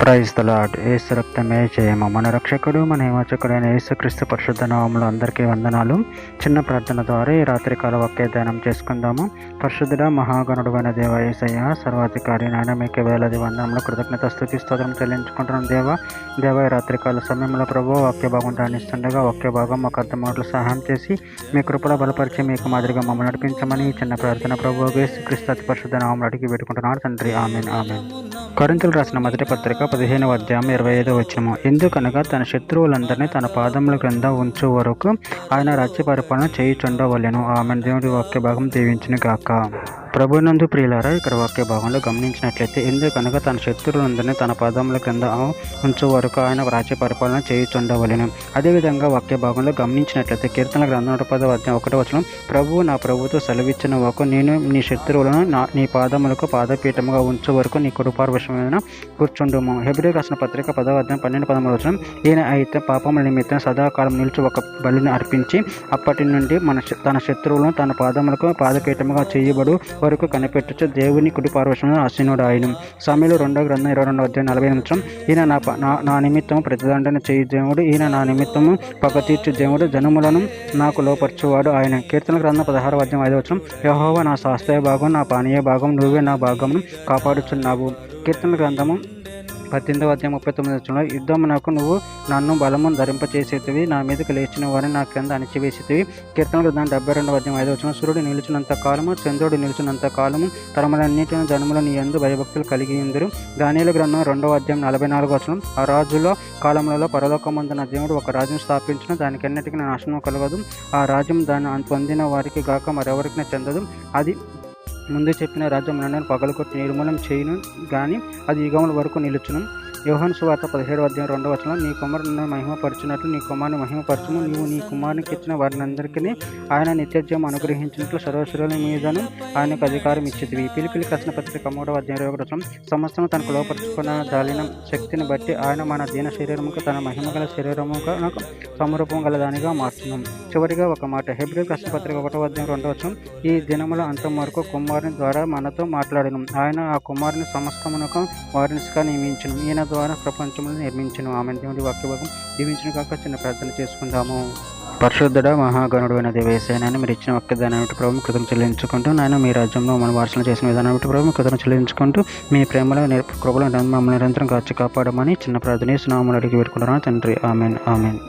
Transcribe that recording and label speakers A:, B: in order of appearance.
A: Praise the lord. యేసు రక్తమే జయము. మన రక్షకుడు మన విమోచకుడైన యేసుక్రీస్తు పరిశుద్ధ నామములో అందరికీ వందనాలు. చిన్న ప్రార్థన ద్వారా ఈ రాత్రికాల వాక్య ధ్యానం చేసుకుందాము. పరిశుద్ధుడ మహాగణుడైన దేవ యేసయ్య, సర్వాధికారి నాయన, మీకు వేలాది వందనములు కృతజ్ఞత స్తుతి స్తోత్రం చెల్లించుకుంటున్నాం. దేవ ఈ రాత్రికాల సమయంలో ప్రభు వాక్య భాగం ధ్యానిస్తుండగా వాక్య భాగం మాకు అర్థమవుట్లు సహాయం చేసి మీ కృపలో బలపరిచి మీకు మాదిరిగా మమ్మల్ని నడిపించమని చిన్న ప్రార్థన ప్రభు యేసుక్రీస్తు అతి పరిశుద్ధ నామములో అడిగి పెట్టుకుంటున్నాడు తండ్రి. ఆమేన్ ఆమేన్. కొరింథీయులకు రాసిన మొదటి పత్రిక 15వ అధ్యాయం 25వ వచనము. ఎందుకనగా తన శత్రువులందరినీ తన పాదముల క్రింద ఉంచు వరకు ఆయన రాజ్య పరిపాలన చేయుచుండవలెను. ఆమేన్. దేవుడి వాక్య భాగం దీవించును గాక. ప్రభునందు ప్రియులారా, ఇక్కడ వాక్య భాగంలో గమనించినట్లయితే, ఎందుకనగా తన శత్రువులందరినీ తన పాదముల క్రింద ఉంచు వరకు ఆయన రాజ్య పరిపాలన చేయుచుండవలెను. అదేవిధంగా వాక్య భాగంలో గమనించినట్లయితే కీర్తన గ్రంథం 110వ అధ్యాయం 1వ వచనం, ప్రభువు నా ప్రభుతో సెలవిచ్చిన వాకు, నేను నీ శత్రువులను నీ పాదములకు పాదపీఠముగా ఉంచు వరకు నీ కృపార్వశమైన కూర్చుండుము. హెబ్రీ రాసిన పత్రిక 10వ అధ్యాయం 12-13 వచనం, ఈయన అయితే పాపముల నిమిత్తం సదాకాలం నిలిచి ఒక బలిని అర్పించి అప్పటి నుండి తన శత్రువులను తన పాదములకు పాదపీఠముగా చేయబడు వరకు కనిపెట్టచ్చు దేవుని కుడి పార్వశంలో ఆసీనుడు ఆయన. సామెలు 2వ గ్రంథం 22వ అధ్యాయం 40 నిమిషం, ఈయన నా నిమిత్తము ప్రతిదండన చేయి దేవుడు, ఈయన నా నిమిత్తము పగ తీర్చు దేవుడు, జనములను నాకు లోపరచువాడు ఆయన. కీర్తన గ్రంథం 16వ అధ్యాయం 5వ వచనం, యెహోవా నా శాస్త్రీయ భాగం, నా పానీయ భాగం, నువ్వే నా భాగమును కాపాడుచున్నావు. కీర్తన గ్రంథము 18వ అధ్యాయం 39వ వచనంలో, యుద్ధమునకు నువ్వు నన్ను బలమును ధరింపచేసేటివి, నా మీదకి లేచిన వారిని నా క్రింద అణిచివేసేటివి. కీర్తన గ్రంథం 72వ అధ్యాయం 5వ వచనం, సూర్యుడు నిలిచినంత కాలము, చంద్రుడు నిలిచినంత కాలము, తరములన్నిటిని జనములు నీ యందు భయభక్తులు కలిగి ఉందరు. దానియేలు గ్రంథం 2వ అధ్యాయం 44వ వచనం, ఆ రాజుల కాలములలో పరలోకమందున దేవుడు ఒక రాజ్యం స్థాపించిన, దానికన్నిటికీ నాశనం కలగదు, ఆ రాజ్యం దాన్ని పొందిన వారికి గాక మరెవరికి చెందదు. అది ముందు చెప్పిన రాజ్యములను పగలగొట్టి నిర్మూలన చేయును గాని అది యుగముల వరకు నిలుచును. యోహాను సువార్త 17వ అధ్యాయం 2వ వచనం, నీ కుమారుని మహిమపరచునట్లు నీ కుమారుని మహిమపరచుము, నీవు నీ కుమారునికి ఇచ్చిన వారినందరికీ ఆయన నిత్యజయం అనుగ్రహించినట్లు సర్వశరీరుల మీదను ఆయనకు అధికారం ఇచ్చితివి. ఫిలిప్పీయులకు రాసిన పత్రిక 3వ అధ్యాయం 21వ వచనం, సమస్తం తనకు లోపరుచుకున్న జాలిన శక్తిని బట్టి ఆయన మన దీన శరీరముకు తన మహిమగల శరీరముకు సమరూపం గల దానిగా మార్చును. చివరిగా ఒక మాట, హెబ్రీయులకు రాసిన పత్రిక 1వ అధ్యాయం 2వ వచనం, ఈ దినముల అంతం వరకు కుమారుని ద్వారా మనతో మాట్లాడను, ఆయన ఆ కుమారుని సమస్తమునకు వారినిగా నియమించును, ఈయన ద్వారా ప్రపంచంలో నిర్మించను. ఆమె. దేవుడి వాక్యభాగం దీవించిన కాక చిన్న ప్రార్థన చేసుకుందాము. పరిశుద్ధుడ మహాగణుడైన దేవేశాయని మీరు ఇచ్చిన వాక్యదాన్ని ప్రభు కృతం చెల్లించుకుంటూ, నాయన మీ రాజ్యంలో మన వారసులు చేసిన విధానం ప్రభు కృతం చెల్లించుకుంటూ, మీ ప్రేమలో కృపలో మమ్మల్ని నిరంతరం కాచి కాపాడమని చిన్న ప్రార్థన నామములో అడిగి పెట్టుకుంటున్నాను తండ్రి. Amen amen.